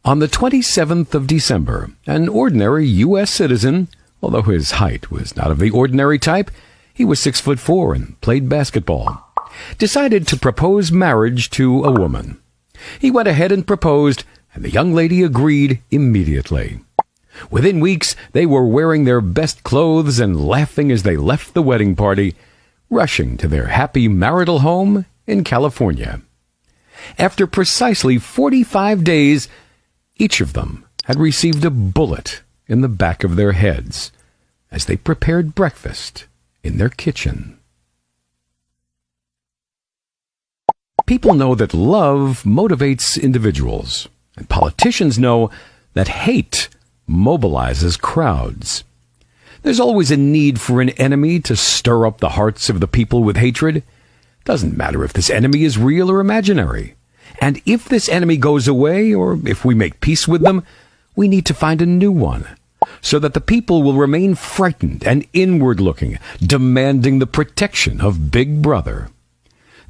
On the 27th of December, an ordinary U.S. citizen, although his height was not of the ordinary type, he was 6'4" and played basketball, decided to propose marriage to a woman. He went ahead and proposed, and the young lady agreed immediately. Within weeks, they were wearing their best clothes and laughing as they left the wedding party, rushing to their happy marital home in California. After precisely 45 days, each of them had received a bullet in the back of their heads as they prepared breakfast in their kitchen. People know that love motivates individuals, and politicians know that hate mobilizes crowds. There's always a need for an enemy to stir up the hearts of the people with hatred. Doesn't matter if this enemy is real or imaginary. And if this enemy goes away, or if we make peace with them, we need to find a new one, so that the people will remain frightened and inward-looking, demanding the protection of Big Brother.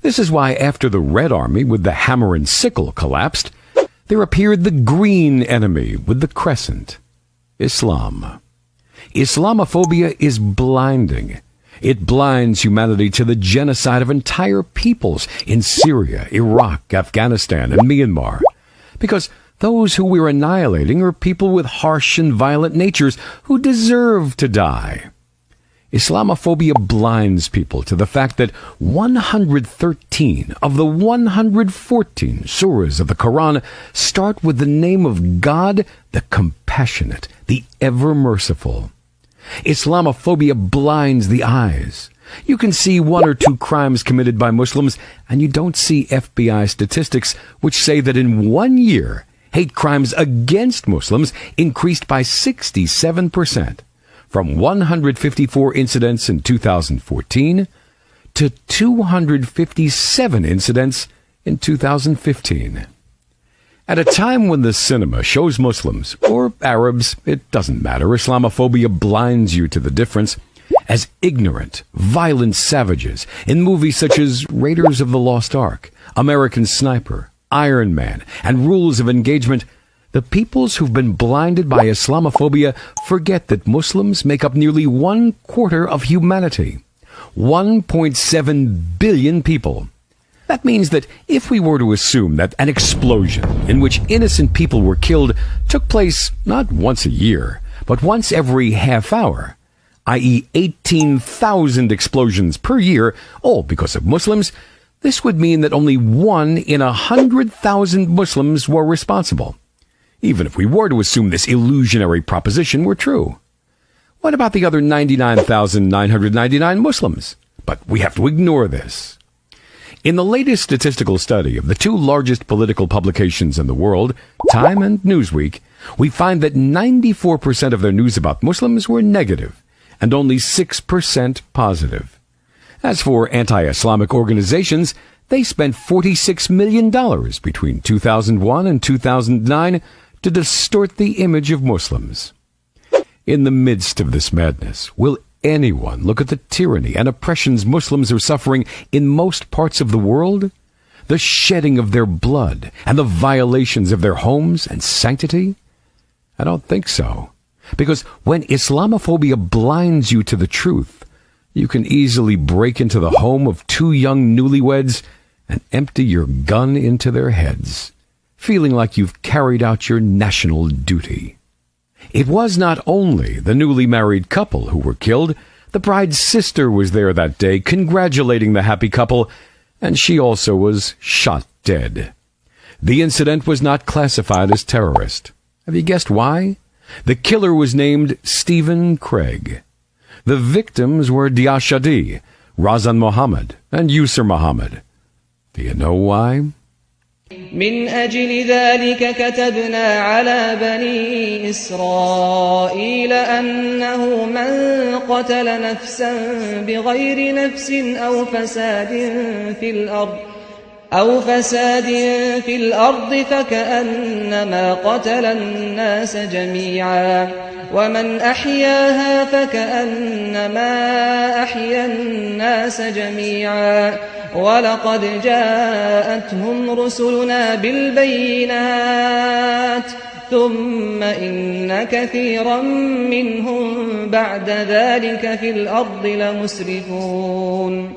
This is why after the Red Army with the hammer and sickle collapsed, there appeared the green enemy with the crescent, Islam. Islamophobia is blinding. It blinds humanity to the genocide of entire peoples in Syria, Iraq, Afghanistan, and Myanmar. Because those who we're annihilating are people with harsh and violent natures who deserve to die. Islamophobia blinds people to the fact that 113 of the 114 surahs of the Quran start with the name of God, the compassionate, the ever-merciful. Islamophobia blinds the eyes. You can see one or two crimes committed by Muslims, and you don't see FBI statistics which say that in 1 year, hate crimes against Muslims increased by 67%. From 154 incidents in 2014 to 257 incidents in 2015. At a time when the cinema shows Muslims, or Arabs, it doesn't matter, Islamophobia blinds you to the difference, as ignorant, violent savages in movies such as Raiders of the Lost Ark, American Sniper, Iron Man, and Rules of Engagement. The peoples who've been blinded by Islamophobia forget that Muslims make up nearly 1/4 of humanity. 1.7 billion people. That means that if we were to assume that an explosion in which innocent people were killed took place not once a year, but once every half hour, i.e. 18,000 explosions per year, all because of Muslims, this would mean that only 1 in 100,000 Muslims were responsible. Even if we were to assume this illusionary proposition were true. What about the other 99,999 Muslims? But we have to ignore this. In the latest statistical study of the two largest political publications in the world, Time and Newsweek, we find that 94% of their news about Muslims were negative, and only 6% positive. As for anti-Islamic organizations, they spent $46 million between 2001 and 2009 to distort the image of Muslims. In the midst of this madness, will anyone look at the tyranny and oppressions Muslims are suffering in most parts of the world? The shedding of their blood and the violations of their homes and sanctity? I don't think so. Because when Islamophobia blinds you to the truth, you can easily break into the home of two young newlyweds and empty your gun into their heads, feeling like you've carried out your national duty. It was not only the newly married couple who were killed. The bride's sister was there that day congratulating the happy couple, and she also was shot dead. The incident was not classified as terrorist. Have you guessed why? The killer was named Stephen Craig. The victims were Dia Shadi, Razan Mohammed, and Yusur Mohammed. Do you know why? من أجل ذلك كتبنا على بني إسرائيل أنه من قتل نفسا بغير نفس أو فساد في الأرض فكأنما قتل الناس جميعا ومن أحياها فكأنما أحيا الناس جميعا ولقد جاءتهم رسلنا بالبينات ثم إن كثيرا منهم بعد ذلك في الأرض لمسرفون